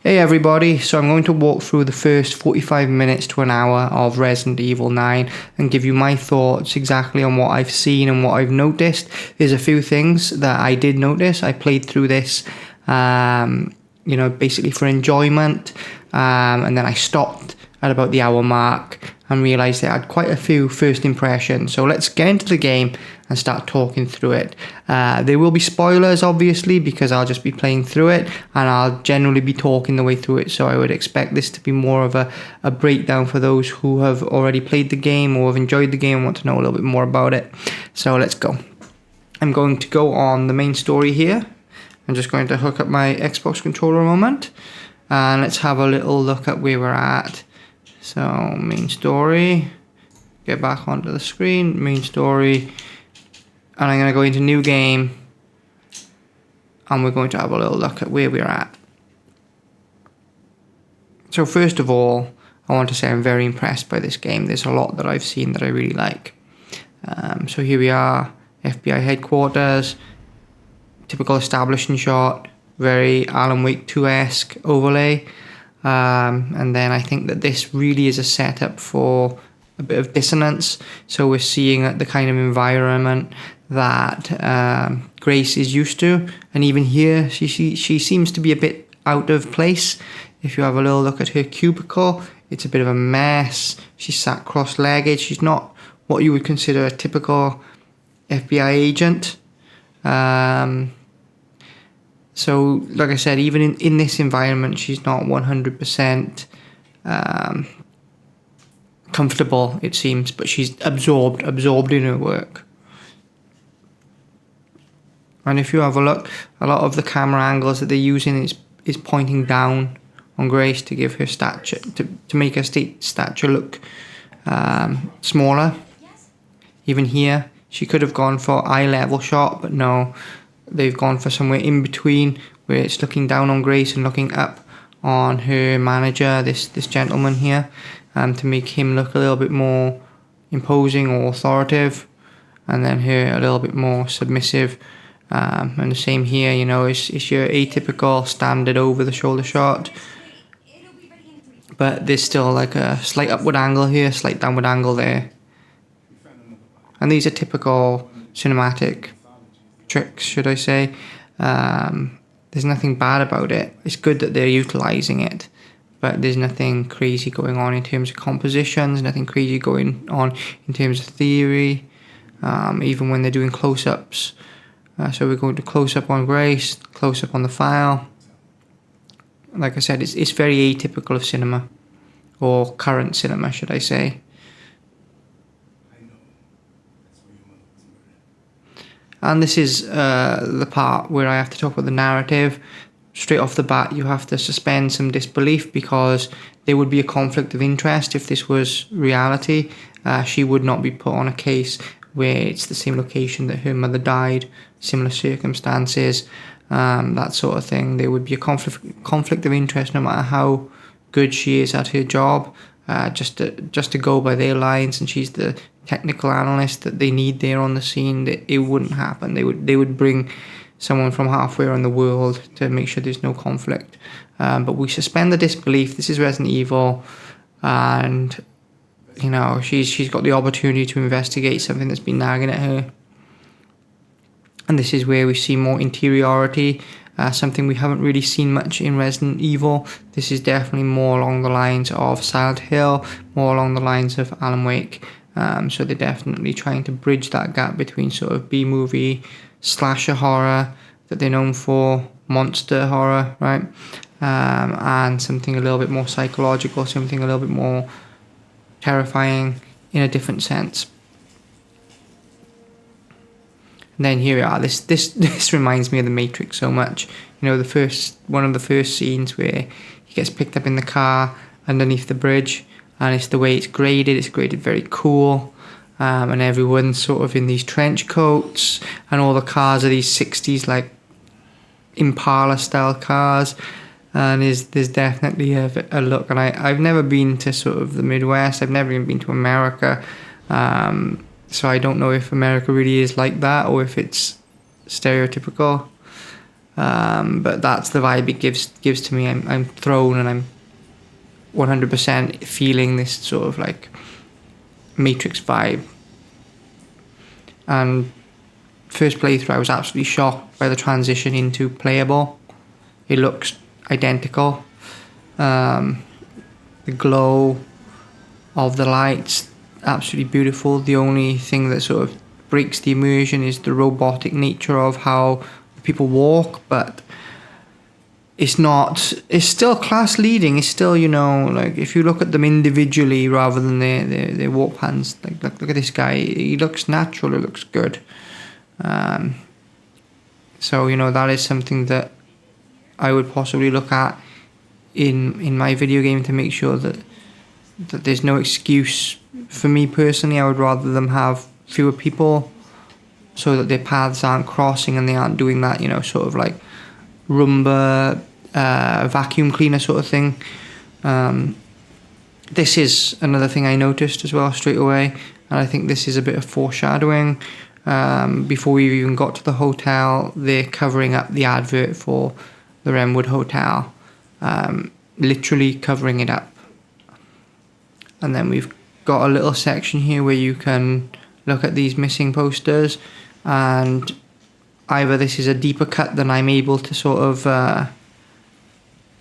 Hey everybody, so I'm going to walk through the first 45 minutes to an hour of Resident Evil 9 and give you my thoughts exactly on what I've seen and what I've noticed. There's a few things that I did notice. I played through this, basically for enjoyment, and then I stopped at about the hour mark and realised I had quite a few first impressions. So let's get into the game and start talking through it. There will be spoilers, obviously, because I'll just be playing through it and I'll generally be talking the way through it. So I would expect this to be more of a breakdown for those who have already played the game or have enjoyed the game and want to know a little bit more about it. So let's go. I'm going to go on the main story here. I'm just going to hook up my Xbox controller a moment and let's have a little look at where we're at. So main story, get back onto the screen, main story, and I'm going to go into new game and we're going to have a little look at where we're at. So first of all, I want to say I'm very impressed by this game. There's a lot that I've seen that I really like. So here we are, FBI headquarters, typical establishing shot, very Alan Wake 2-esque overlay. And then I think that this really is a setup for a bit of dissonance. So we're seeing the kind of environment that Grace is used to, and even here she seems to be a bit out of place. If you have a little look at her cubicle, it's a bit of a mess. She's sat cross-legged. She's not what you would consider a typical FBI agent. So, like I said, even in this environment, she's not 100% comfortable, it seems, but she's absorbed in her work. And if you have a look, a lot of the camera angles that they're using is pointing down on Grace to give her stature, to make her stature look smaller. Even here, she could have gone for eye level shot, but no. They've gone for somewhere in between where it's looking down on Grace and looking up on her manager, this gentleman here, to make him look a little bit more imposing or authoritative, and then her a little bit more submissive. And the same here, you know, it's your atypical standard over the shoulder shot, but there's still like a slight upward angle here, slight downward angle there. And these are typical cinematic tricks, should I say. There's nothing bad about it. It's good that they're utilizing it, but there's nothing crazy going on in terms of compositions, nothing crazy going on in terms of theory, even when they're doing close-ups. So we're going to close-up on Grace, close-up on the file. Like I said, it's very atypical of cinema, or current cinema, should I say. And this is the part where I have to talk about the narrative. Straight off the bat, you have to suspend some disbelief because there would be a conflict of interest if this was reality. She would not be put on a case where it's the same location that her mother died, similar circumstances, that sort of thing. There would be a conflict of interest no matter how good she is at her job. Just to go by their lines, and she's the technical analyst that they need there on the scene, that it wouldn't happen. They would bring someone from halfway around the world to make sure there's no conflict. But we suspend the disbelief. This is Resident Evil, and you know she's got the opportunity to investigate something that's been nagging at her. And this is where we see more interiority. Something we haven't really seen much in Resident Evil. This is definitely more along the lines of Silent Hill, more along the lines of Alan Wake. So they're definitely trying to bridge that gap between sort of B-movie, slasher horror that they're known for, monster horror, right? And something a little bit more psychological, something a little bit more terrifying in a different sense. And then here we are. This reminds me of The Matrix so much. You know, one of the first scenes where he gets picked up in the car underneath the bridge, and it's the way it's graded. It's graded very cool, and everyone's sort of in these trench coats, and all the cars are these 60s like Impala style cars, and there's definitely a look. And I've never been to sort of the Midwest. I've never even been to America. So I don't know if America really is like that or if it's stereotypical. But that's the vibe it gives to me. I'm thrown, and I'm 100% feeling this sort of like Matrix vibe. And first playthrough, I was absolutely shocked by the transition into playable. It looks identical. The glow of the lights, absolutely beautiful. The only thing that sort of breaks the immersion is the robotic nature of how people walk, but it's still class leading. It's still, you know, like if you look at them individually rather than their walk patterns, like look at this guy, he looks natural, it looks good. So, you know, that is something that I would possibly look at in my video game to make sure that there's no excuse. For me personally, I would rather them have fewer people so that their paths aren't crossing and they aren't doing that, you know, sort of like Roomba vacuum cleaner sort of thing. This is another thing I noticed as well straight away, and I think this is a bit of foreshadowing. Before we even got to the hotel, they're covering up the advert for the Wrenwood Hotel, literally covering it up. And then we've got a little section here where you can look at these missing posters, and either this is a deeper cut than I'm able to sort of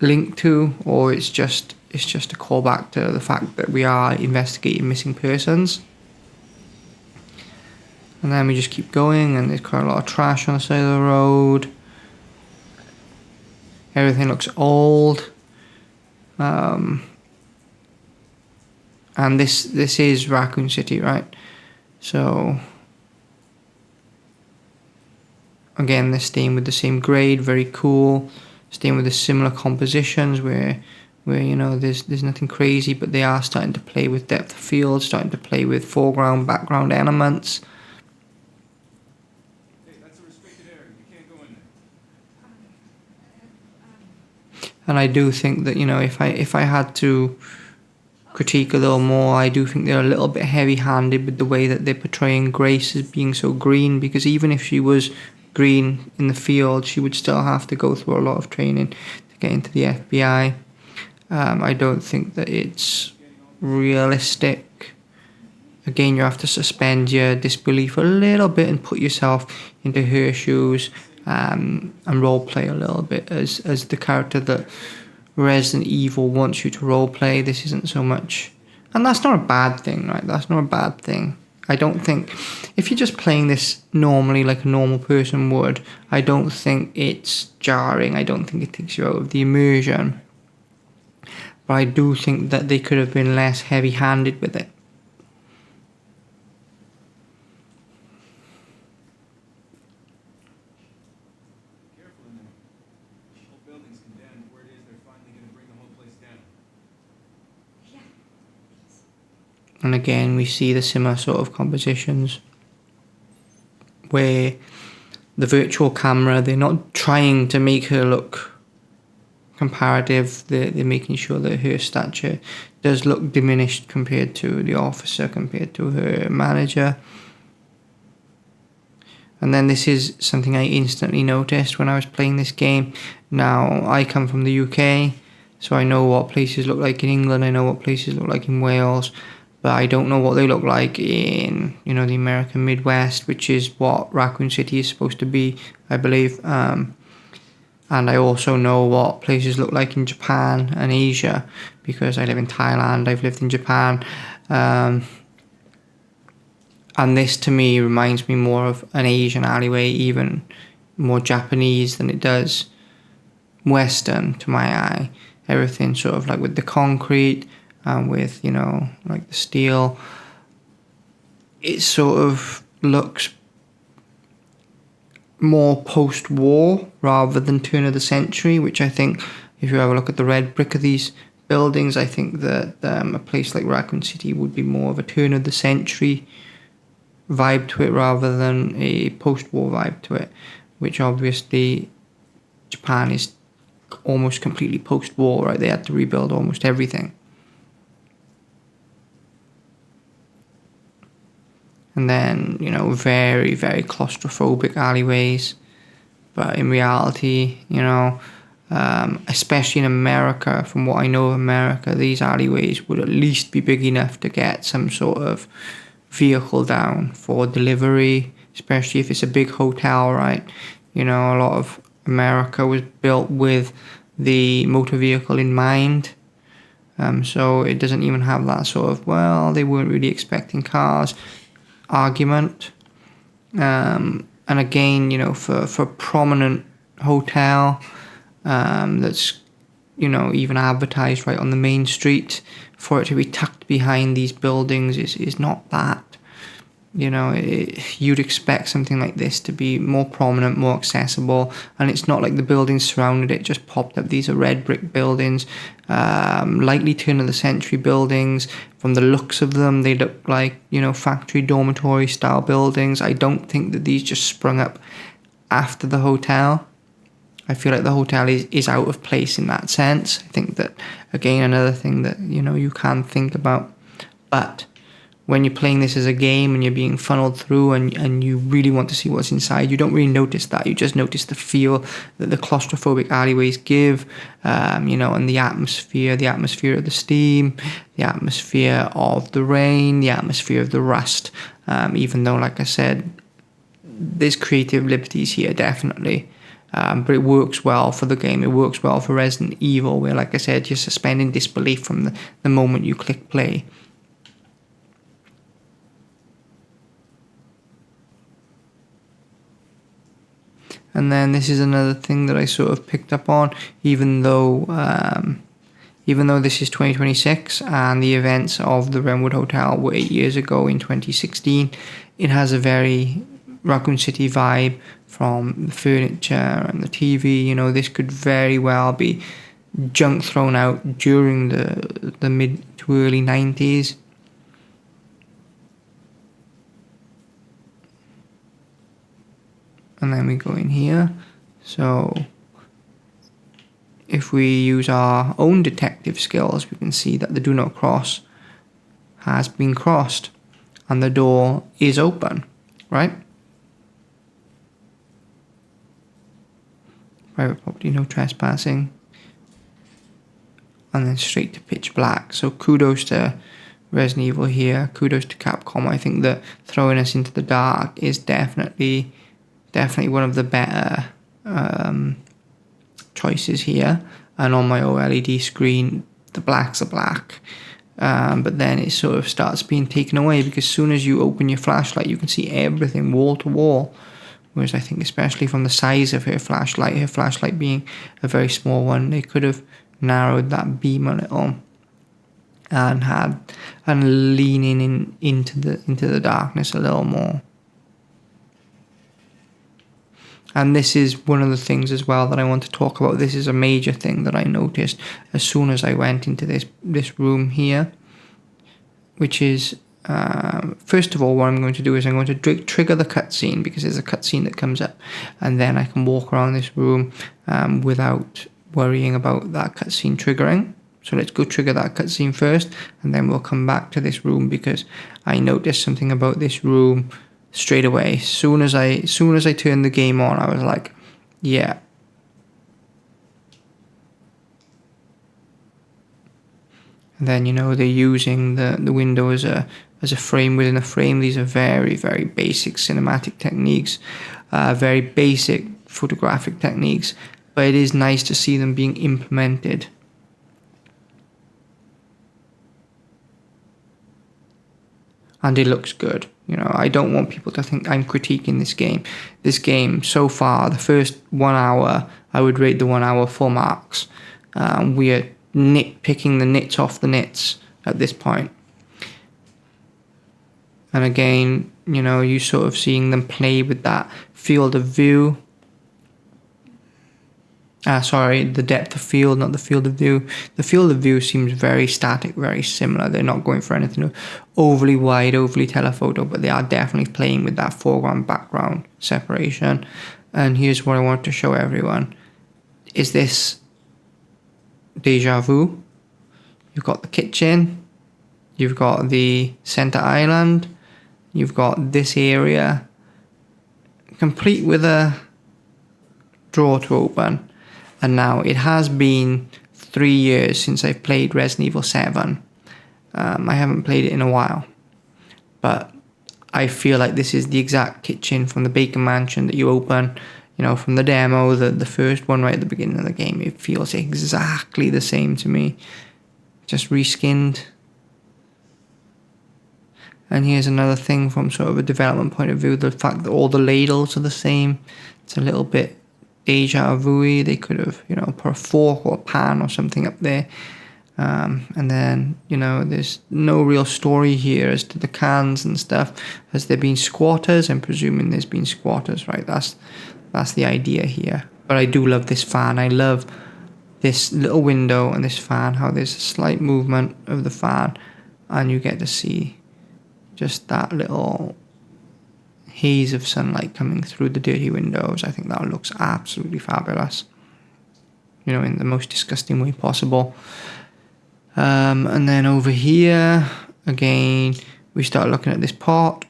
link to, or it's just a callback to the fact that we are investigating missing persons. And then we just keep going, and there's quite a lot of trash on the side of the road. Everything looks old. And this is Raccoon City, right? So again, they're staying with the same grade, very cool. Staying with the similar compositions where you know there's nothing crazy, but they are starting to play with depth of field, starting to play with foreground, background elements. Hey, that's a restricted area. You can't go in there. And I do think that, you know, if I had to critique a little more, I do think they're a little bit heavy-handed with the way that they're portraying Grace as being so green, because even if she was green in the field, she would still have to go through a lot of training to get into the FBI. I don't think that it's realistic. Again, you have to suspend your disbelief a little bit and put yourself into her shoes, and role play a little bit as the character that Resident Evil wants you to role play. This isn't so much, and that's not a bad thing, right? That's not a bad thing. I don't think, if you're just playing this normally like a normal person would, I don't think it's jarring. I don't think it takes you out of the immersion. But I do think that they could have been less heavy-handed with it. Careful in there. The whole building's condemned. Word is they're finally going to bring the whole place down. And again, we see the similar sort of compositions where the virtual camera, they're not trying to make her look comparative. They're making sure that her stature does look diminished compared to the officer, compared to her manager. And then this is something I instantly noticed when I was playing this game. Now, I come from the UK, so I know what places look like in England, I know what places look like in Wales, but I don't know what they look like in, you know, the American Midwest, which is what Raccoon City is supposed to be, I believe. And I also know what places look like in Japan and Asia, because I live in Thailand, I've lived in Japan. And this to me reminds me more of an Asian alleyway, even more Japanese than it does Western to my eye. Everything sort of like with the concrete and with, you know, like the steel. It sort of looks more post-war rather than turn of the century, which I think, if you have a look at the red brick of these buildings, I think that a place like Raccoon City would be more of a turn of the century vibe to it rather than a post-war vibe to it, which obviously Japan is almost completely post-war, right? They had to rebuild almost everything. And then, you know, very, very claustrophobic alleyways. but in reality, you know, especially in America, from what I know of America, these alleyways would at least be big enough to get some sort of vehicle down for delivery, especially if it's a big hotel, right? You know, a lot of America was built with the motor vehicle in mind. So it doesn't even have that sort of, well, they weren't really expecting cars argument. And again, you know, for a prominent hotel that's, you know, even advertised right on the main street, for it to be tucked behind these buildings is not that. You know, you'd expect something like this to be more prominent, more accessible, and it's not like the buildings surrounded it just popped up. These are red brick buildings, likely turn of the century buildings. From the looks of them, they look like, you know, factory dormitory style buildings. I don't think that these just sprung up after the hotel. I feel like the hotel is out of place in that sense. I think that, again, another thing that, you know, you can think about. But when you're playing this as a game and you're being funneled through and you really want to see what's inside, you don't really notice that. You just notice the feel that the claustrophobic alleyways give, you know, and the atmosphere of the steam, the atmosphere of the rain, the atmosphere of the rust. Even though, like I said, there's creative liberties here, definitely. But it works well for the game. It works well for Resident Evil, where, like I said, you're suspending disbelief from the moment you click play. And then this is another thing that I sort of picked up on, even though this is 2026 and the events of the Wrenwood Hotel were 8 years ago in 2016, it has a very Raccoon City vibe from the furniture and the TV. You know, this could very well be junk thrown out during the mid to early 90s. And then we go in here. So if we use our own detective skills, we can see that the do not cross has been crossed and the door is open, right? Private property, no trespassing. And then straight to pitch black. So kudos to Resident Evil here. Kudos to Capcom. I think that throwing us into the dark is definitely one of the better choices here. And on my OLED screen, the blacks are black. But then it sort of starts being taken away, because as soon as you open your flashlight, you can see everything wall to wall. Whereas I think, especially from the size of her flashlight being a very small one, they could have narrowed that beam a little and leaning into the darkness a little more. And this is one of the things as well that I want to talk about. This is a major thing that I noticed as soon as I went into this room here, which is, first of all, what I'm going to do is I'm going to trigger the cutscene, because there's a cutscene that comes up, and then I can walk around this room without worrying about that cutscene triggering. So let's go trigger that cutscene first, and then we'll come back to this room, because I noticed something about this room straight away. As soon as I turned the game on, I was like, yeah. And then, you know, they're using the window as a frame within a frame. These are very, very basic cinematic techniques, very basic photographic techniques, but it is nice to see them being implemented. And it looks good. You know, I don't want people to think I'm critiquing this game. This game, so far, the first 1 hour, I would rate the 1 hour full marks. We are nitpicking the nits off the nits at this point. And again, you know, you sort of seeing them play with that field of view. The depth of field, not the field of view. The field of view seems very static, very similar. They're not going for anything overly wide, overly telephoto, but they are definitely playing with that foreground, background separation. And here's what I want to show everyone. Is this deja vu? You've got the kitchen, you've got the center island, you've got this area, complete with a drawer to open. And now it has been 3 years since I've played Resident Evil 7. I haven't played it in a while, but I feel like this is the exact kitchen from the Baker Mansion that you open, you know, from the demo, the first one right at the beginning of the game. It feels exactly the same to me, just reskinned. And here's another thing from sort of a development point of view, the fact that all the ladles are the same. It's a little bit deja vu-y. They could have, you know, put a fork or a pan or something up there. And then, you know, there's no real story here as to the cans and stuff. Has there been squatters? I'm presuming there's been squatters, right? That's the idea here. But I do love this fan. I love this little window and this fan, how there's a slight movement of the fan, and you get to see just that little haze of sunlight coming through the dirty windows. I think that looks absolutely fabulous, you know, in the most disgusting way possible. And then over here, again, we start looking at this pot.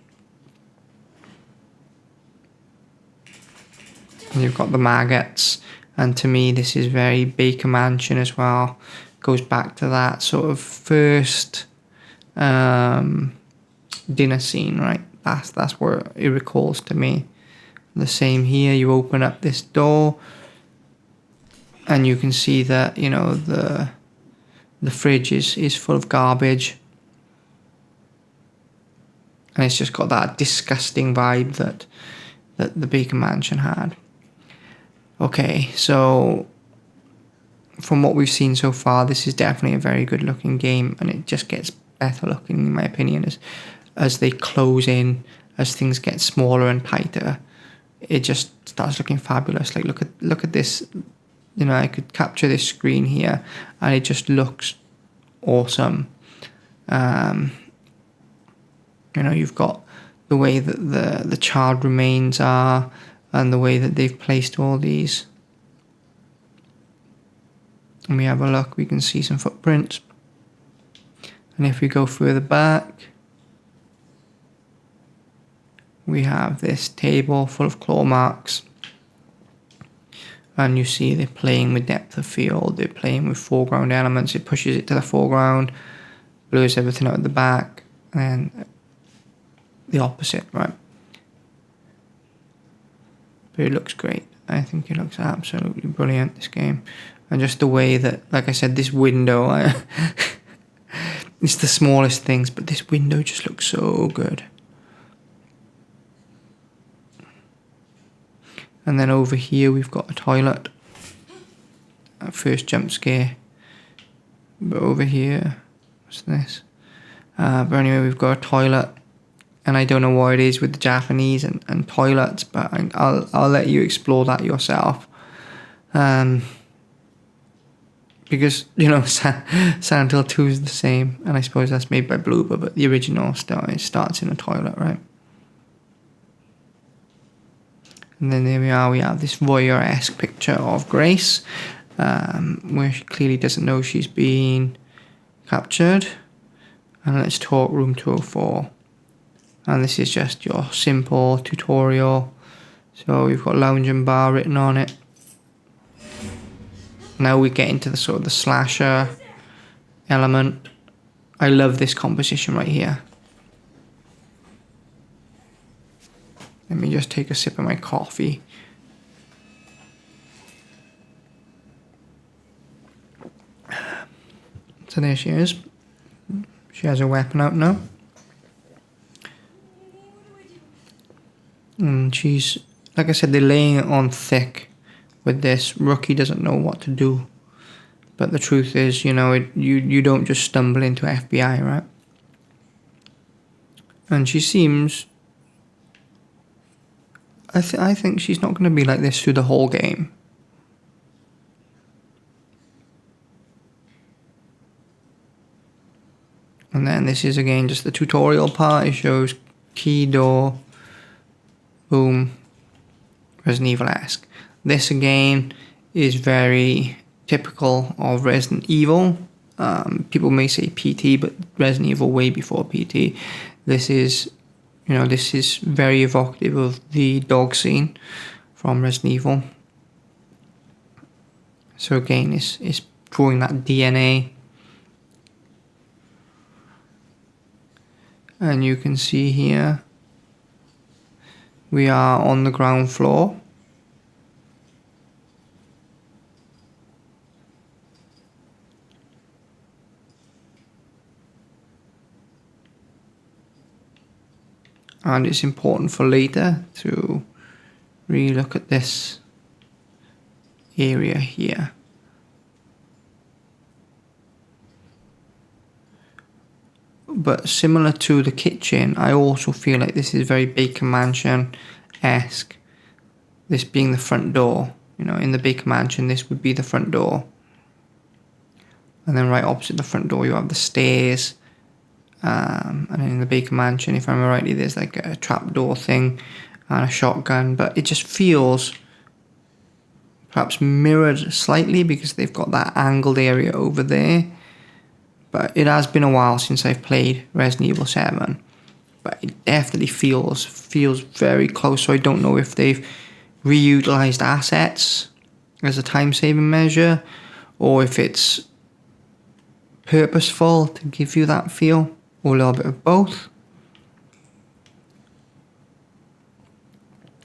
And you've got the maggots. And to me, this is very Baker Mansion as well. Goes back to that sort of first dinner scene, right? That's where it recalls to me. The same here, you open up this door and you can see that, you know, the fridge is full of garbage. And it's just got that disgusting vibe that the Baker Mansion had. Okay, so from what we've seen so far, this is definitely a very good looking game, and it just gets better looking in my opinion as they close in, as things get smaller and tighter. It just starts looking fabulous. Like look at this. You know, I could capture this screen here and it just looks awesome. You know, you've got the way that the child remains are and the way that they've placed all these. And we have a look, we can see some footprints. And if we go further back, we have this table full of claw marks. And you see they're playing with depth of field, they're playing with foreground elements, it pushes it to the foreground, blurs everything out at the back, and the opposite, right? But it looks great. I think it looks absolutely brilliant, this game. And just the way that, like I said, this window, it's the smallest things, but this window just looks so good. And then over here we've got a toilet. First jump scare. But over here, what's this? But anyway, we've got a toilet. And I don't know what it is with the Japanese and toilets, but I'll let you explore that yourself. Because, you know, Silent Hill 2 is the same. And I suppose that's made by Bloober, but the original starts in a toilet, right? And then there we are, we have this voyeur-esque picture of Grace, where she clearly doesn't know she's been captured. And let's talk room 204. And this is just your simple tutorial. So we've got lounge and bar written on it. Now we get into the sort of the slasher element. I love this composition right here. Let me just take a sip of my coffee. So there she is. She has her weapon out now. And she's, like I said, they're laying it on thick with this. Rookie doesn't know what to do. But the truth is, you know, you don't just stumble into FBI, right? And she seems... I think she's not going to be like this through the whole game. And then this is again just the tutorial part. It shows key, door, boom, Resident Evil-esque. This again is very typical of Resident Evil. People may say PT, but Resident Evil way before PT. This is... You know, this is very evocative of the dog scene from Resident Evil. So again, it's drawing that DNA. And you can see here, we are on the ground floor. And it's important for later to really look at this area here. But similar to the kitchen, I also feel like this is very Baker Mansion-esque. This being the front door. You know, in the Baker Mansion, this would be the front door. And then right opposite the front door, you have the stairs. And then in the Baker Mansion, if I remember rightly, there's like a trapdoor thing and a shotgun. But it just feels perhaps mirrored slightly because they've got that angled area over there. But it has been a while since I've played Resident Evil 7. But it definitely feels very close. So I don't know if they've reutilized assets as a time-saving measure, or if it's purposeful to give you that feel, or a little bit of both.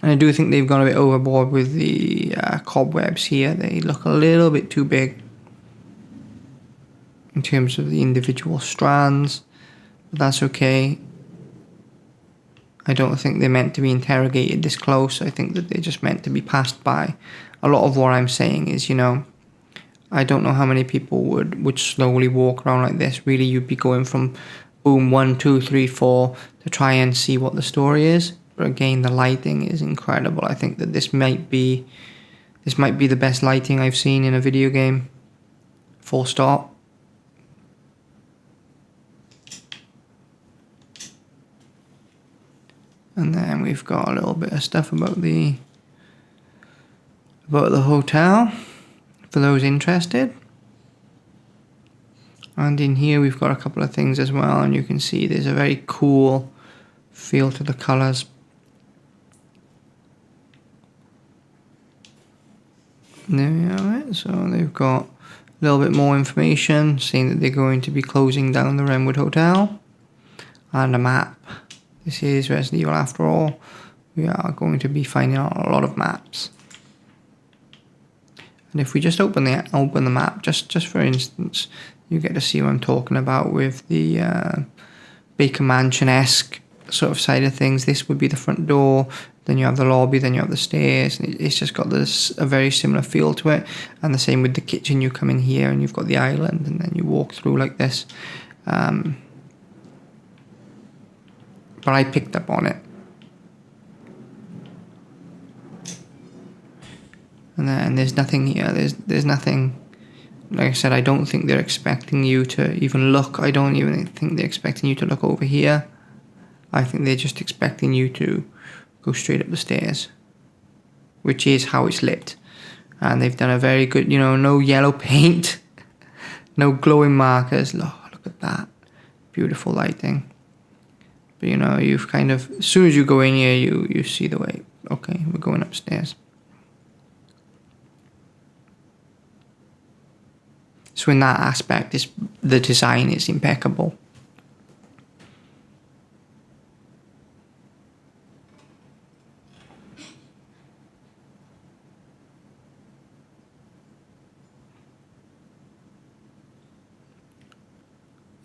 And I do think they've gone a bit overboard with the cobwebs here. They look a little bit too big in terms of the individual strands, but that's okay. I don't think they're meant to be interrogated this close. I think that they're just meant to be passed by. A lot of what I'm saying is, you know, I don't know how many people would slowly walk around like this. Really, you'd be going from boom 1, 2, 3, 4 to try and see what the story is. But again, the lighting is incredible. I think that this might be the best lighting I've seen in a video game. Full stop. And then we've got a little bit of stuff about the hotel for those interested. And in here we've got a couple of things as well, and you can see there's a very cool feel to the colors. There we have it. So they've got a little bit more information saying that they're going to be closing down the Renwood Hotel, and a map. This is Resident Evil after all. We are going to be finding out a lot of maps. And if we just open the map, just for instance, you get to see what I'm talking about with the Baker Mansion-esque sort of side of things. This would be the front door, then you have the lobby, then you have the stairs. And it's just got a very similar feel to it. And the same with the kitchen. You come in here and you've got the island, and then you walk through like this. But I picked up on it. And then there's nothing here. There's nothing. Like I said, I don't think they're expecting you to even look. I don't even think they're expecting you to look over here. I think they're just expecting you to go straight up the stairs, which is how it's lit. And they've done a very good, you know, no yellow paint, no glowing markers. Oh, look at that. Beautiful lighting. But, you know, you've kind of, as soon as you go in here, you see the way. Okay, we're going upstairs. So in that aspect, the design is impeccable.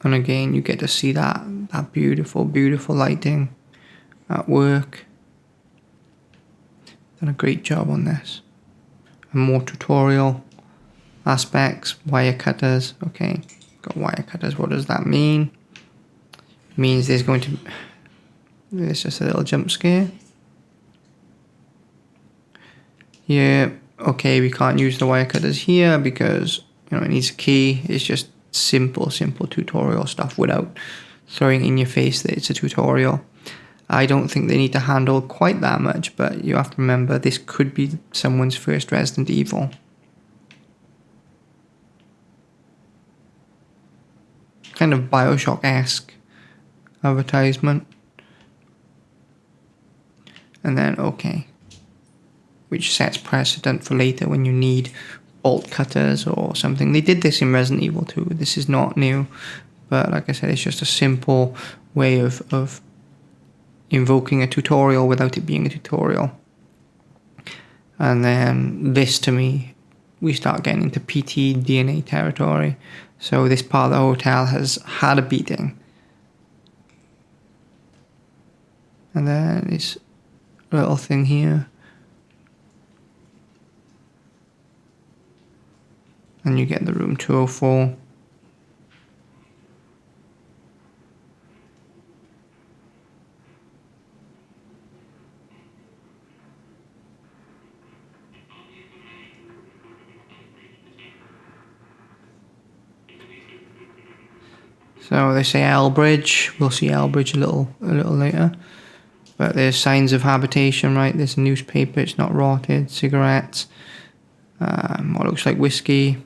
And again, you get to see that beautiful, beautiful lighting at work. Done a great job on this. And more tutorial aspects, wire cutters. Okay, got wire cutters. What does that mean? It means there's going to there's just a little jump scare. Yeah, okay, we can't use the wire cutters here because, you know, it needs a key. It's just simple tutorial stuff without throwing in your face that it's a tutorial. I don't think they need to handle quite that much, but you have to remember this could be someone's first Resident Evil. Kind of Bioshock-esque advertisement. And then, okay, which sets precedent for later when you need bolt cutters or something. They did this in Resident Evil 2. This is not new, but like I said, it's just a simple way of invoking a tutorial without it being a tutorial. And then this, to me, we start getting into PT DNA territory. So this part of the hotel has had a beating. And then this little thing here. And you get the room 204. So they say Elbridge. We'll see Elbridge a little later. But there's signs of habitation, right? There's a newspaper. It's not rotted. Cigarettes. What looks like whiskey.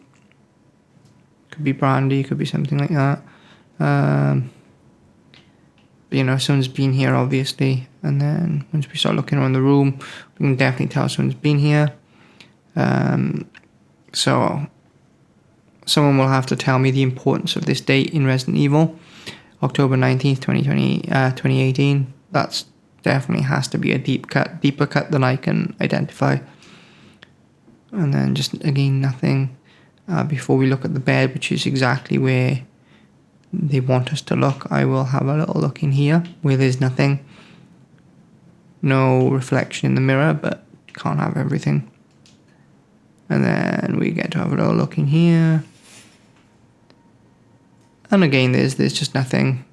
Could be brandy. Could be something like that. But, you know, someone's been here, obviously. And then once we start looking around the room, we can definitely tell someone's been here. So someone will have to tell me the importance of this date in Resident Evil, October 19th, 2018. That's definitely has to be a deeper cut than I can identify. And then just, again, nothing before we look at the bed, which is exactly where they want us to look. I will have a little look in here where there's nothing. No reflection in the mirror, but you can't have everything. And then we get to have a little look in here. And again, there's just nothing.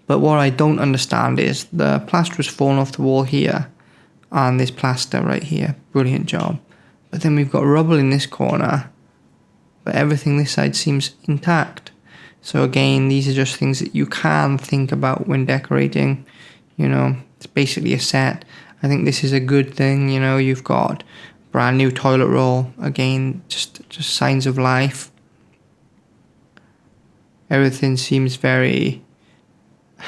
But what I don't understand is the plaster has fallen off the wall here. And there's plaster right here. Brilliant job. But then we've got rubble in this corner. But everything this side seems intact. So again, these are just things that you can think about when decorating. You know, it's basically a set. I think this is a good thing. You know, you've got brand new toilet roll. Again, just signs of life. Everything seems very...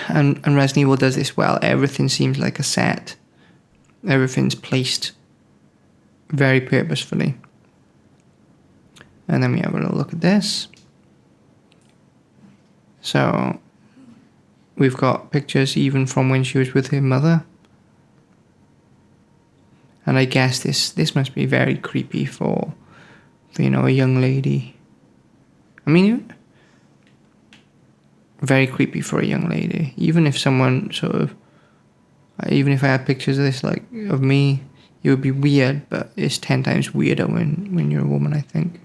And Resident Evil does this well. Everything seems like a set. Everything's placed very purposefully. And then we have a little look at this. So we've got pictures even from when she was with her mother. And I guess this must be very creepy for you know, a young lady. I mean, very creepy for a young lady. Even if someone sort of, even if I had pictures of this, like, of me, it would be weird, but it's 10 times weirder when you're a woman, I think.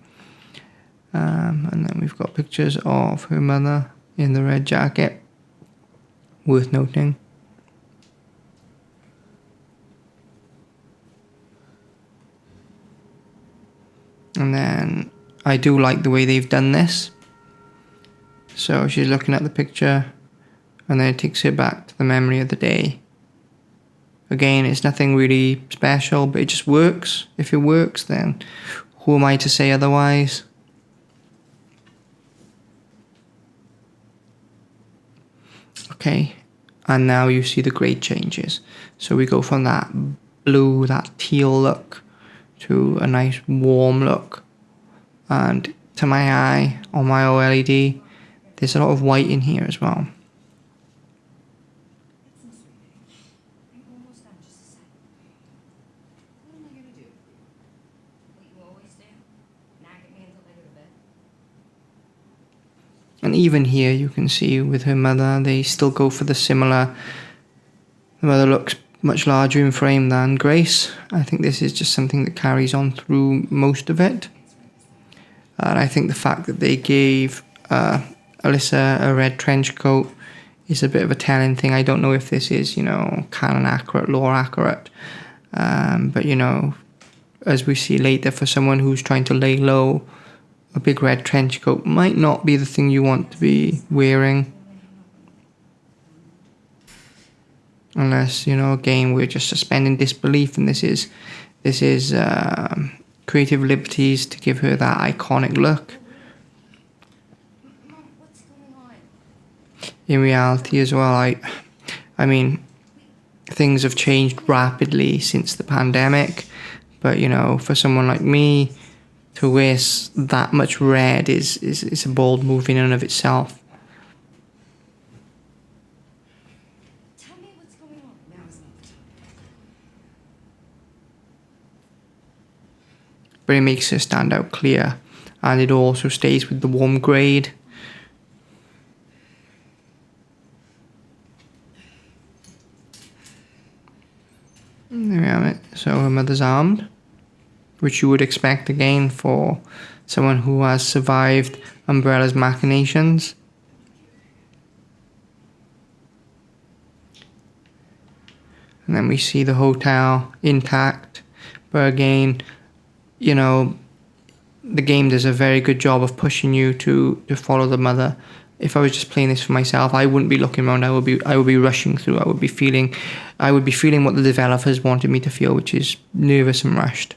And then we've got pictures of her mother in the red jacket. Worth noting. And then I do like the way they've done this. So she's looking at the picture and then it takes her back to the memory of the day. Again, it's nothing really special, but it just works. If it works, then who am I to say otherwise? Okay, and now you see the grade changes. So we go from that blue, that teal look, to a nice warm look. And to my eye, on my OLED, there's a lot of white in here as well. And even here you can see with her mother, they still go for the similar. The mother looks much larger in frame than Grace. I think this is just something that carries on through most of it. And I think the fact that they gave Alyssa a red trench coat is a bit of a telling thing. I don't know if this is, you know, canon accurate, lore accurate. But, you know, as we see later, for someone who's trying to lay low, a big red trench coat might not be the thing you want to be wearing. Unless, you know, again, we're just suspending disbelief and this is creative liberties to give her that iconic look. In reality as well, I mean, things have changed rapidly since the pandemic. But, you know, for someone like me, to waste that much red is a bold move in and of itself. Tell me what's going on. Now is not the time. But it makes it stand out clear, and it also stays with the warm grade. There we have it. So her mother's armed, which you would expect again for someone who has survived Umbrella's machinations. And then we see the hotel intact, but again, you know, the game does a very good job of pushing you to follow the mother. If I was just playing this for myself, I wouldn't be looking around. I would be rushing through. I would be feeling what the developers wanted me to feel, which is nervous and rushed.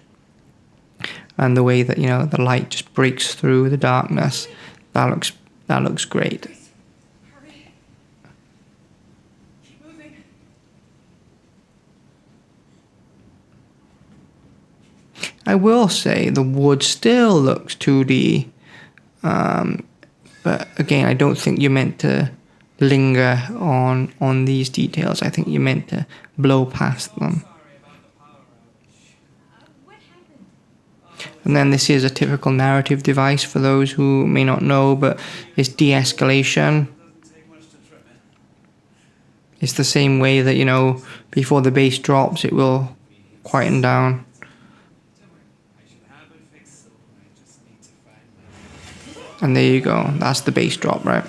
And the way that, you know, the light just breaks through the darkness, that looks great. Hurry. Keep moving. I will say the wood still looks 2D, but again, I don't think you're meant to linger on these details. I think you're meant to blow past them. What happened? And then this is a typical narrative device for those who may not know, but it's de-escalation. It's the same way that, you know, before the bass drops, it will quieten down. And there you go, that's the bass drop, right?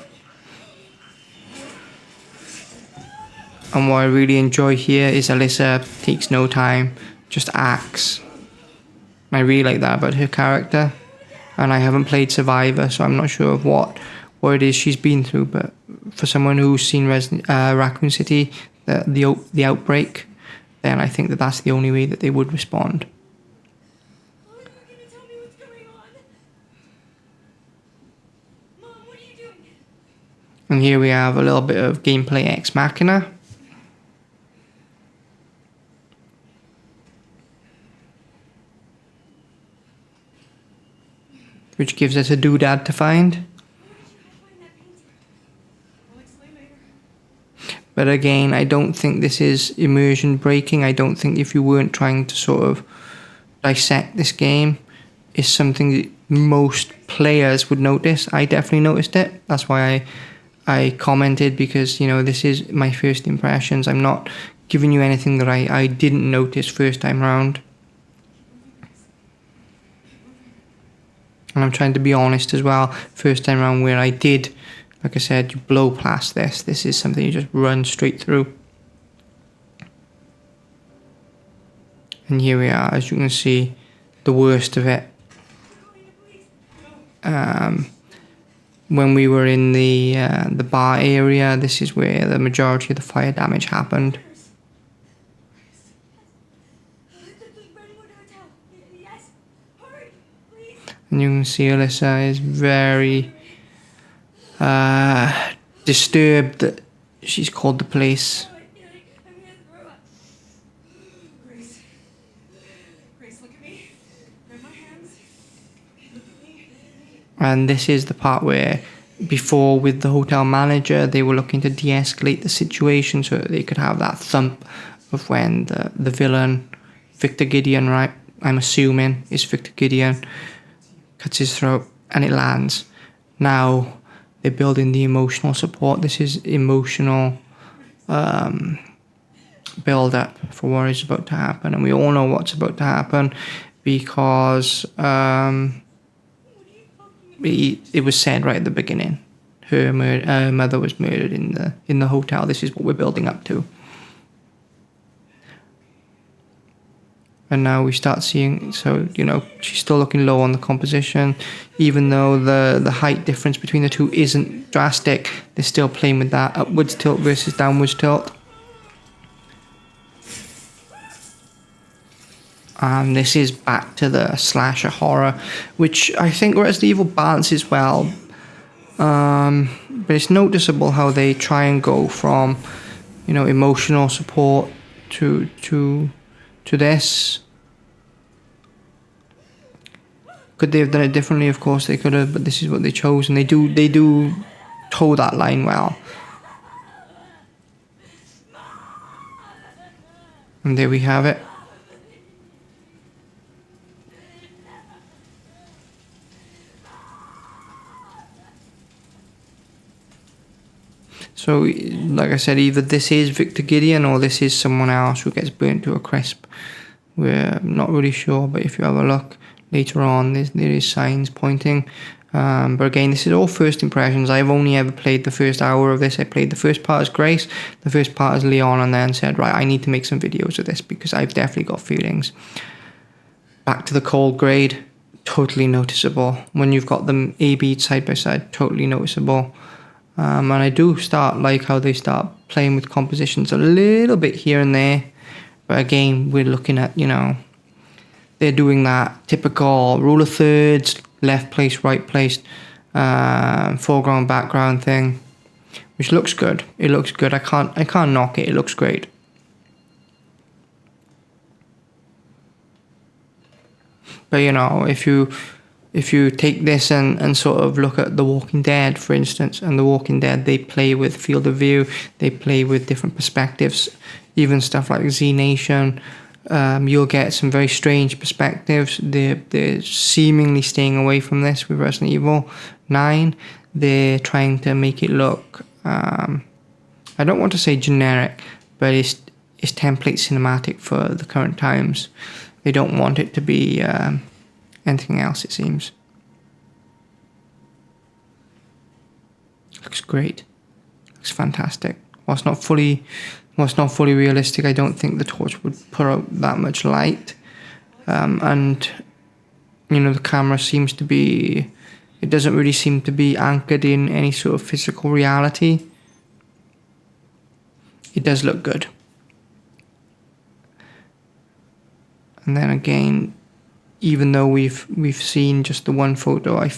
And what I really enjoy here is Alyssa takes no time, just acts. I really like that about her character. And I haven't played Survivor, so I'm not sure of what it is she's been through, but for someone who's seen Raccoon City, the outbreak, then I think that that's the only way that they would respond. Are you going to tell me what's going on? Mom, what are you doing? And here we have a little bit of gameplay ex machina. Which gives us a doodad to find. Where did you find that painting? I'll explain later. But again, I don't think this is immersion breaking. I don't think if you weren't trying to sort of dissect this game, it's something that most players would notice. I definitely noticed it. That's why I commented, because, you know, this is my first impressions. I'm not giving you anything that I didn't notice first time round. And I'm trying to be honest as well, first time around where I did, like I said, you blow past this. This is something you just run straight through. And here we are, as you can see, the worst of it. When we were in the bar area, this is where the majority of the fire damage happened. Yes, hurry, please. And you can see Alyssa is very disturbed that she's called the police. I'm gonna throw up. Grace. Grace, look at me. Grab my hands. Look at me. And this is the part where, before with the hotel manager, they were looking to de-escalate the situation so that they could have that thump of when the villain, Victor Gideon, right? I'm assuming is Victor Gideon, cuts his throat and it lands. Now they're building the emotional support. This is emotional build up for what is about to happen, and we all know what's about to happen because it was said right at the beginning. Her mother was murdered in the hotel. This is what we're building up to. And now we start seeing, so, you know, she's still looking low on the composition. Even though the height difference between the two isn't drastic, they're still playing with that upwards tilt versus downwards tilt. And this is back to the slasher horror, which I think Resident Evil balances well. But it's noticeable how they try and go from, you know, emotional support to this. Could they have done it differently? Of course they could have, but this is what they chose, and they do toe that line well. And there we have it. So, like I said, either this is Victor Gideon or this is someone else who gets burnt to a crisp. We're not really sure, but if you have a look later on, there is signs pointing. But again, this is all first impressions. I've only ever played the first hour of this. I played the first part as Grace, the first part as Leon, and then said, right, I need to make some videos of this because I've definitely got feelings. Back to the cold grade, totally noticeable. When you've got them A-B side by side, totally noticeable. And I do like how they start playing with compositions a little bit here and there. But again, we're looking at, they're doing that typical rule of thirds, left place, right place, foreground, background thing, which looks good. It looks good. I can't knock it. It looks great. But if you take this and sort of look at The Walking Dead, for instance, and The Walking Dead, they play with field of view, they play with different perspectives, even stuff like Z Nation. You'll get some very strange perspectives. They're seemingly staying away from this with Resident Evil 9. They're trying to make it look, I don't want to say generic, but it's template cinematic for the current times. They don't want it to be anything else, it seems. Looks great. Looks fantastic. Whilst not fully realistic, I don't think the torch would put out that much light. And the camera seems to be, it doesn't really seem to be anchored in any sort of physical reality. It does look good. And then again, even though we've seen just the one photo, you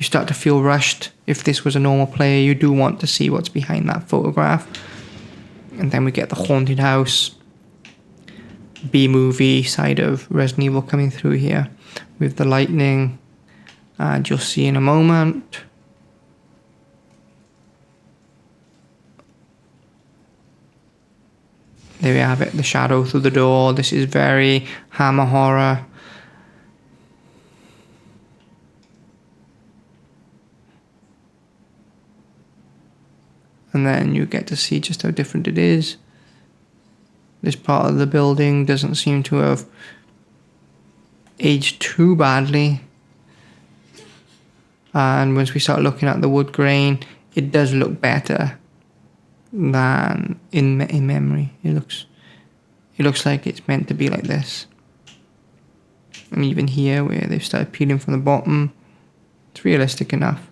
start to feel rushed. If this was a normal player, you do want to see what's behind that photograph. And then we get the haunted house, B-movie side of Resident Evil coming through here with the lightning. And you'll see in a moment. There we have it, the shadow through the door. This is very Hammer horror. And then you get to see just how different it is. This part of the building doesn't seem to have aged too badly. And once we start looking at the wood grain, it does look better than in memory. It looks like it's meant to be like this. And even here, where they've started peeling from the bottom, it's realistic enough.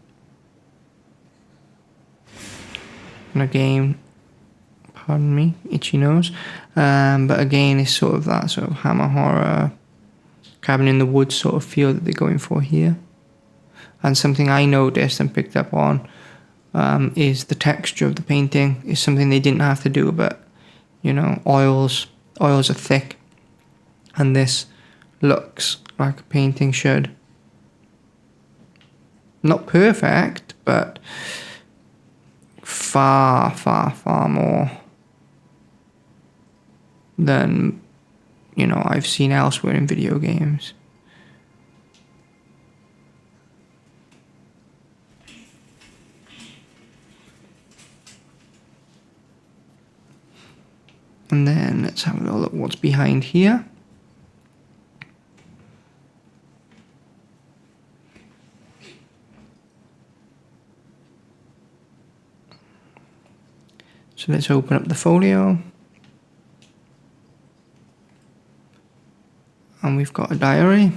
And again, pardon me, itchy nose. But again, it's sort of that sort of Hammer horror, cabin in the woods sort of feel that they're going for here. And something I noticed and picked up on is the texture of the painting. Is something they didn't have to do, but oils are thick, and this looks like a painting should. Not perfect, but far, far, far more than I've seen elsewhere in video games. And then let's have a little look what's behind here. So let's open up the folio. And we've got a diary.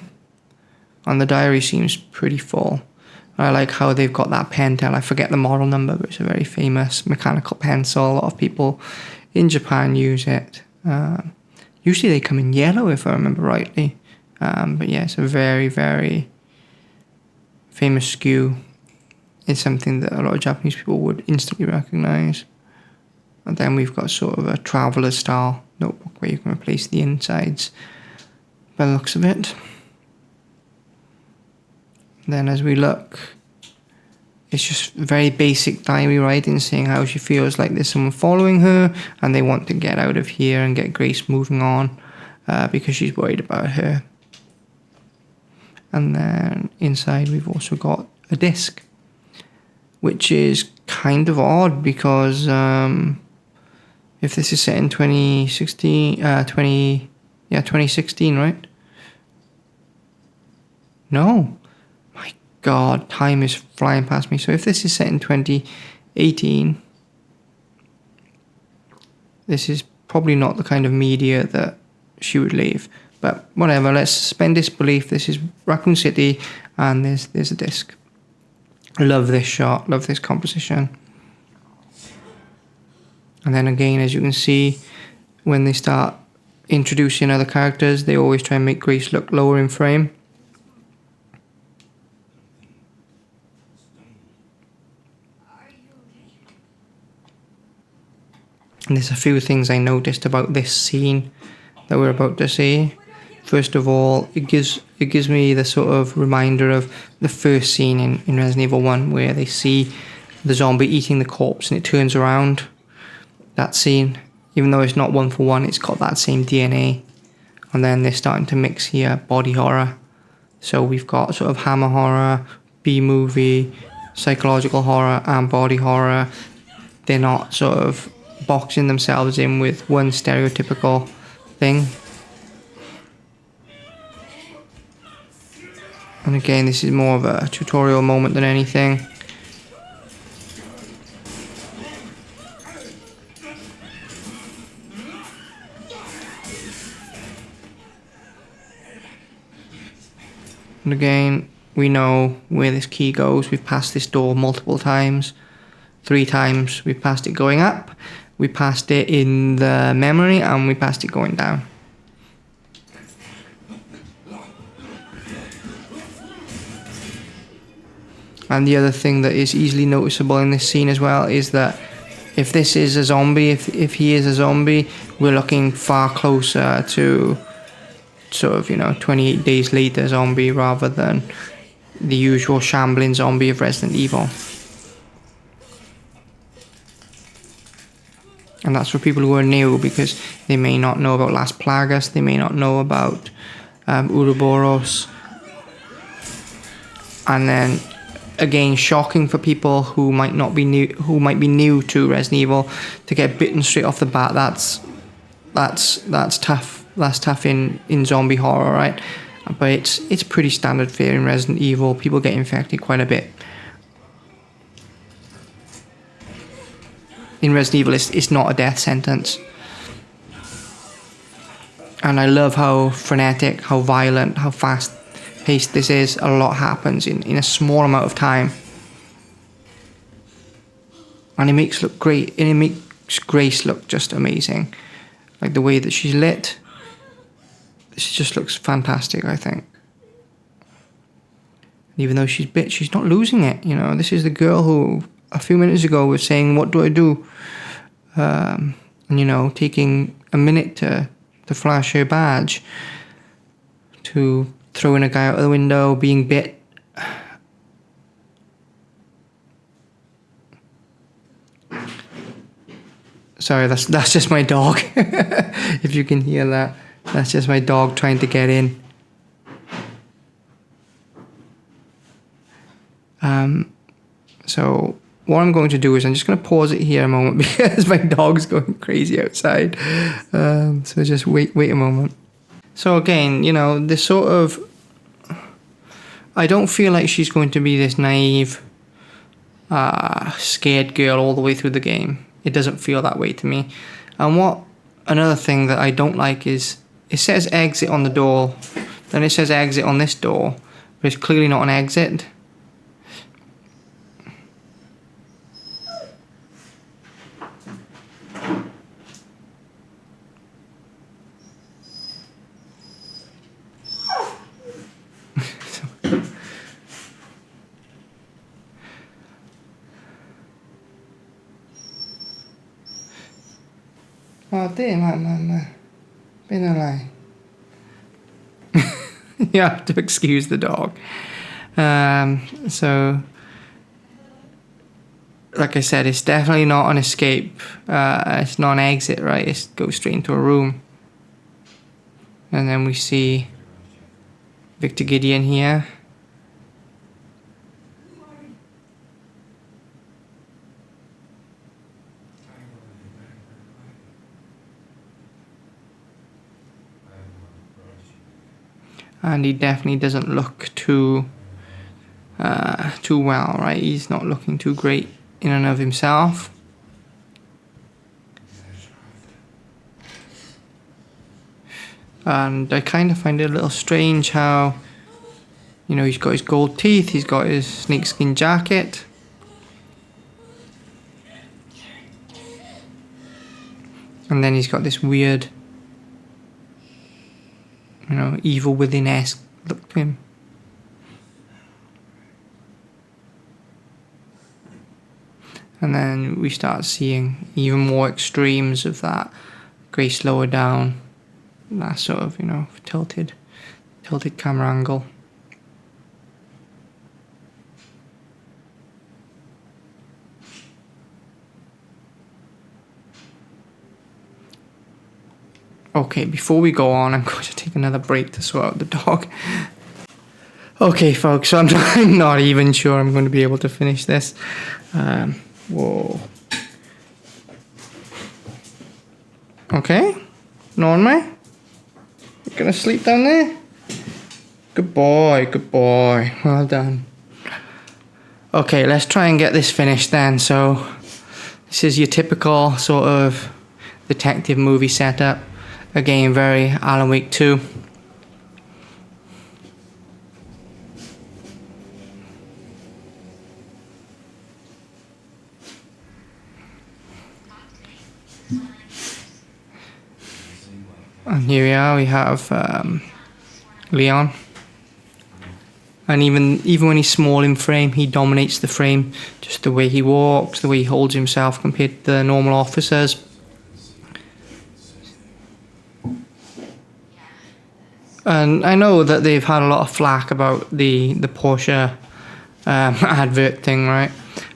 And the diary seems pretty full. I like how they've got that pentel. I forget the model number, but it's a very famous mechanical pencil. A lot of people in Japan use it. Usually they come in yellow, if I remember rightly. But yeah, it's a very, very famous skew. It's something that a lot of Japanese people would instantly recognize. And then we've got sort of a traveler style notebook where you can replace the insides by the looks of it. Then as we look, it's just very basic diary writing, saying how she feels like there's someone following her and they want to get out of here and get Grace moving on because she's worried about her. And then inside we've also got a disc, which is kind of odd because if this is set in 2016, right? No. My God, time is flying past me. So if this is set in 2018, this is probably not the kind of media that she would leave. But whatever, let's suspend disbelief. This is Raccoon City, and there's a disc. I love this shot, love this composition. And then again, as you can see, when they start introducing other characters, they always try and make Grace look lower in frame. And there's a few things I noticed about this scene that we're about to see. First of all, it gives me the sort of reminder of the first scene in Resident Evil 1 where they see the zombie eating the corpse and it turns around. That scene, even though it's not one for one, it's got that same DNA. And then they're starting to mix here body horror. So we've got sort of hammer horror, B-movie, psychological horror and body horror. They're not sort of boxing themselves in with one stereotypical thing. And again, this is more of a tutorial moment than anything. And again, we know where this key goes. We've passed this door multiple times. 3 times we've passed it going up, we passed it in the memory, and we passed it going down. And the other thing that is easily noticeable in this scene as well is that if this is a zombie, if he is a zombie, we're looking far closer to sort of, 28 days later zombie rather than the usual shambling zombie of Resident Evil. And that's for people who are new, because they may not know about Las Plagas, they may not know about Ouroboros. And then again, shocking for people who might be new to Resident Evil to get bitten straight off the bat. That's tough. That's tough in zombie horror, right? But it's pretty standard fare in Resident Evil. People get infected quite a bit. In Resident Evil, it's not a death sentence. And I love how frenetic, how violent, how fast-paced this is. A lot happens in a small amount of time. And it makes look great. And it makes Grace look just amazing. Like the way that she's lit. She just looks fantastic, I think. Even though she's bit, she's not losing it. This is the girl who a few minutes ago was saying, "What do I do?" And taking a minute to flash her badge, to throwing a guy out of the window, being bit. Sorry, that's just my dog. If you can hear that, that's just my dog trying to get in. So what I'm going to do is I'm just going to pause it here a moment because my dog's going crazy outside. So just wait a moment. So again, this sort of... I don't feel like she's going to be this naive, scared girl all the way through the game. It doesn't feel that way to me. And another thing that I don't like is it says exit on the door, then it says exit on this door, but it's clearly not an exit. You have to excuse the dog. So, like I said, it's definitely not an escape. It's not an exit, right? It goes straight into a room. And then we see Victor Gideon here. And he definitely doesn't look too well, right? He's not looking too great in and of himself. And I kind of find it a little strange how, you know, he's got his gold teeth, he's got his snakeskin jacket. And then he's got this weird, you know, evil within-esque look to him. And then we start seeing even more extremes of that. Grace lower down, that sort of, you know, tilted camera angle. Okay, before we go on, I'm going to take another break to sort out the dog. Okay, folks, so I'm not even sure I'm going to be able to finish this. Whoa. Okay, Norma, you gonna sleep down there? Good boy, well done. Okay, let's try and get this finished then. So, this is your typical sort of detective movie setup. Again, very Alan Wake 2. And here we are, we have Leon. And even when he's small in frame, he dominates the frame. Just the way he walks, the way he holds himself compared to the normal officers. And I know that they've had a lot of flack about the Porsche advert thing, right?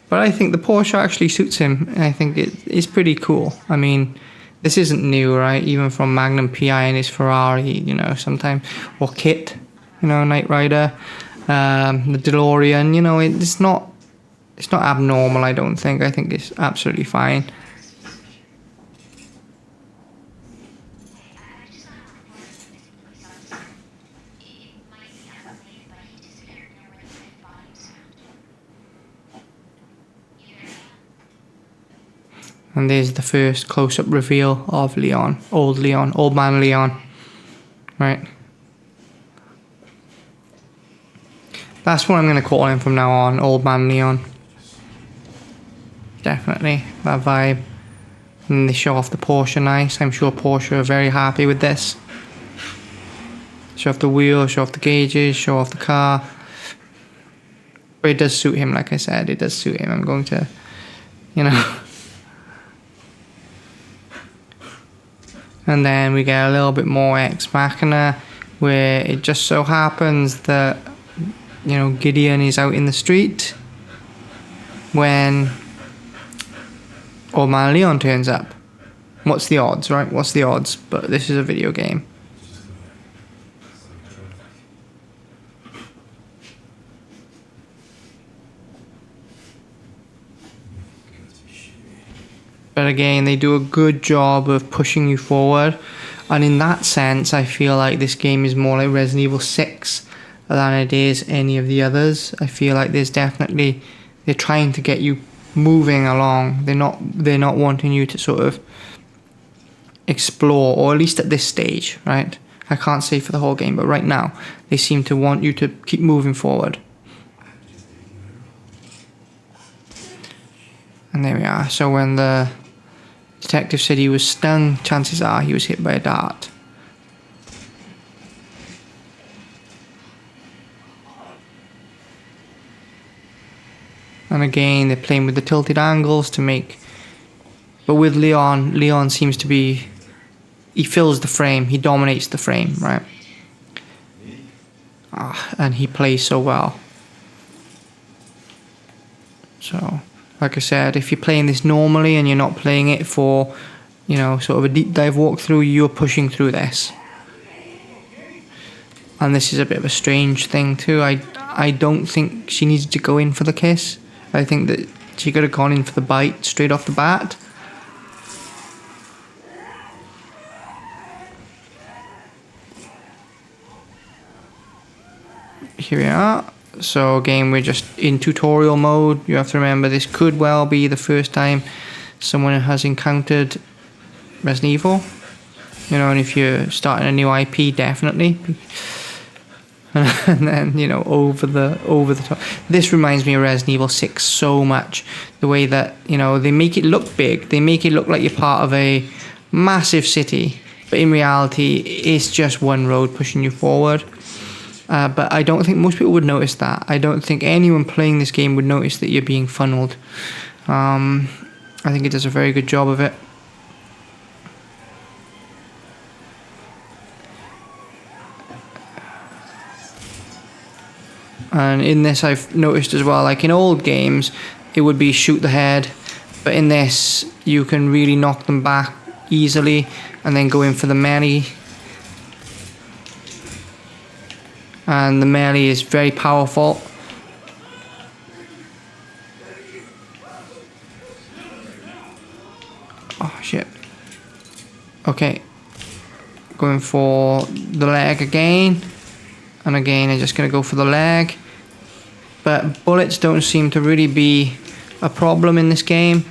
But I think the Porsche actually suits him. And I think it's pretty cool. I mean, this isn't new, right? Even from Magnum PI and his Ferrari, you know, sometimes. Or Kit, you know, Knight Rider. The DeLorean, you know, it's not abnormal, I don't think. I think it's absolutely fine. And there's the first close-up reveal of Leon, old man Leon, right? That's what I'm going to call him from now on, old man Leon. Definitely, that vibe. And they show off the Porsche nice. I'm sure Porsche are very happy with this. Show off the wheels, show off the gauges, show off the car. But it does suit him, like I said, it does suit him. I'm going to, you know... And then we get a little bit more Ex Machina, where it just so happens that, you know, Gideon is out in the street when old man Leon turns up. What's the odds, right? What's the odds? But this is a video game. But again, they do a good job of pushing you forward. And in that sense, I feel like this game is more like Resident Evil 6 than it is any of the others. I feel like there's definitely... They're trying to get you moving along. They're not wanting you to sort of explore, or at least at this stage, right? I can't say for the whole game, but right now, they seem to want you to keep moving forward. And there we are. So when the detective said he was stung, chances are he was hit by a dart. And again, they're playing with the tilted angles to make... But with Leon seems to be... He fills the frame, he dominates the frame, right? And he plays so well. So, like I said, if you're playing this normally and you're not playing it for, you know, sort of a deep dive walkthrough, you're pushing through this. And this is a bit of a strange thing too. I don't think she needed to go in for the kiss. I think that she could have gone in for the bite straight off the bat. Here we are. So again, we're just in tutorial mode. You have to remember this could well be the first time someone has encountered Resident Evil. You know, and if you're starting a new IP, definitely. And then, you know, over the top. This reminds me of Resident Evil 6 so much. The way that, you know, they make it look big. They make it look like you're part of a massive city. But in reality, it's just one road pushing you forward. But I don't think most people would notice that. I don't think anyone playing this game would notice that you're being funneled. I think it does a very good job of it. And in this I've noticed as well, like in old games, it would be shoot the head. But in this, you can really knock them back easily and then go in for the melee. And the melee is very powerful. Oh shit. Okay. Going for the leg again. And again, I'm just going to go for the leg. But bullets don't seem to really be a problem in this game.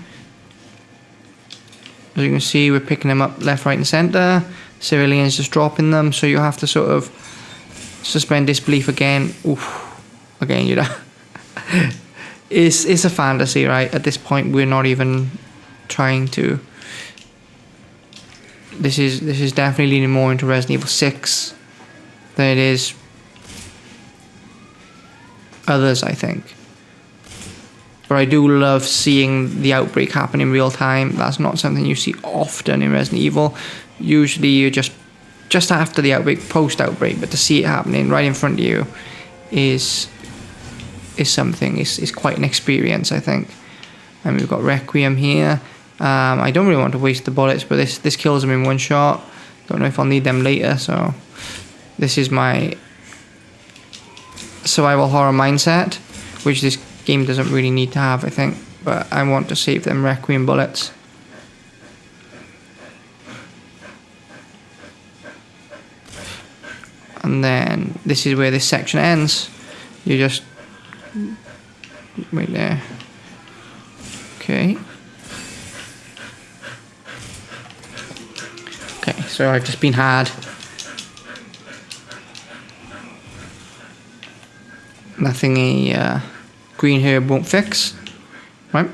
As you can see, we're picking them up left, right and centre. Civilians just dropping them. So you have to sort of suspend disbelief again. Oof. Again, you know. It's a fantasy, right? At this point, we're not even trying to. This is definitely leaning more into Resident Evil 6 than it is others, I think. But I do love seeing the outbreak happen in real time. That's not something you see often in Resident Evil. Usually you're just after the outbreak, post-outbreak, but to see it happening right in front of you is something, is quite an experience, I think. And we've got Requiem here. I don't really want to waste the bullets, but this kills them in one shot. Don't know if I'll need them later, so this is my survival horror mindset, which this game doesn't really need to have, I think, but I want to save them Requiem bullets. And then this is where this section ends. You just wait there. Okay. Okay, so I've just been had. Nothing a green herb won't fix. Right?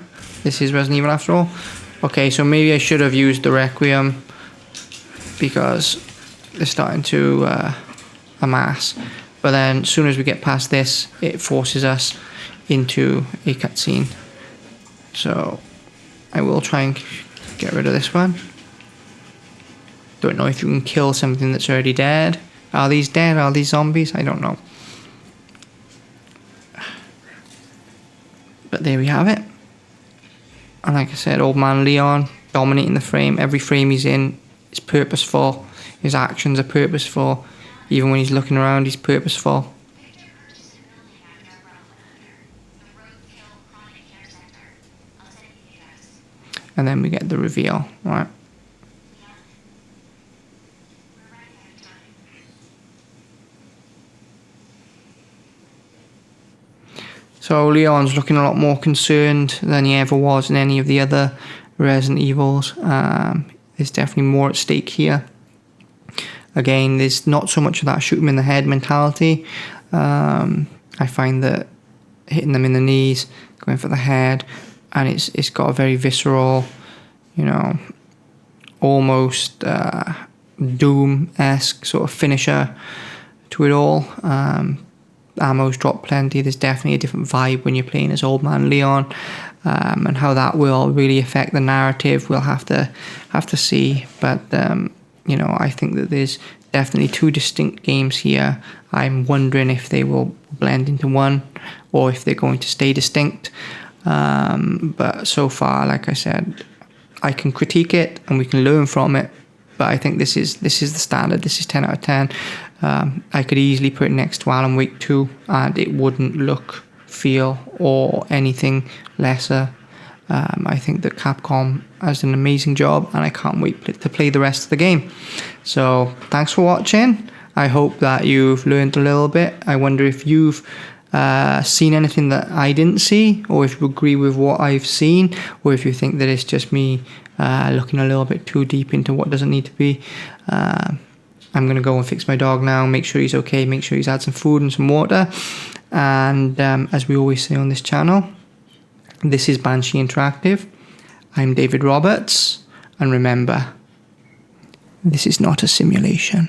This is Resident Evil after all. Okay, so maybe I should have used the Requiem because they're starting to amass. But then as soon as we get past this, it forces us into a cutscene. So I will try and get rid of this one. Don't know if you can kill something that's already dead. Are these dead? Are these zombies? I don't know. But there we have it. And like I said, old man Leon dominating the frame. Every frame he's in is purposeful. His actions are purposeful. Even when he's looking around, he's purposeful. And then we get the reveal, right? So Leon's looking a lot more concerned than he ever was in any of the other Resident Evils. There's definitely more at stake here. Again, there's not so much of that shoot him in the head mentality. I find that hitting them in the knees, going for the head, and it's got a very visceral, you know, almost Doom-esque sort of finisher to it all. Ammo's dropped plenty. There's definitely a different vibe when you're playing as Old Man Leon, and how that will really affect the narrative, we'll have to see. But you know, I think that there's definitely two distinct games here. I'm wondering if they will blend into one, or if they're going to stay distinct. But so far, like I said, I can critique it and we can learn from it. But I think this is the standard. This is 10 out of 10. I could easily put it next to Alan Wake 2 and it wouldn't look, feel, or anything lesser. I think that Capcom has an amazing job and I can't wait to play the rest of the game. So thanks for watching. I hope that you've learned a little bit. I wonder if you've seen anything that I didn't see, or if you agree with what I've seen, or if you think that it's just me looking a little bit too deep into what doesn't need to be. I'm going to go and fix my dog now, make sure he's okay, make sure he's had some food and some water. And as we always say on this channel, this is Banshee Interactive. I'm David Roberts, and remember, this is not a simulation.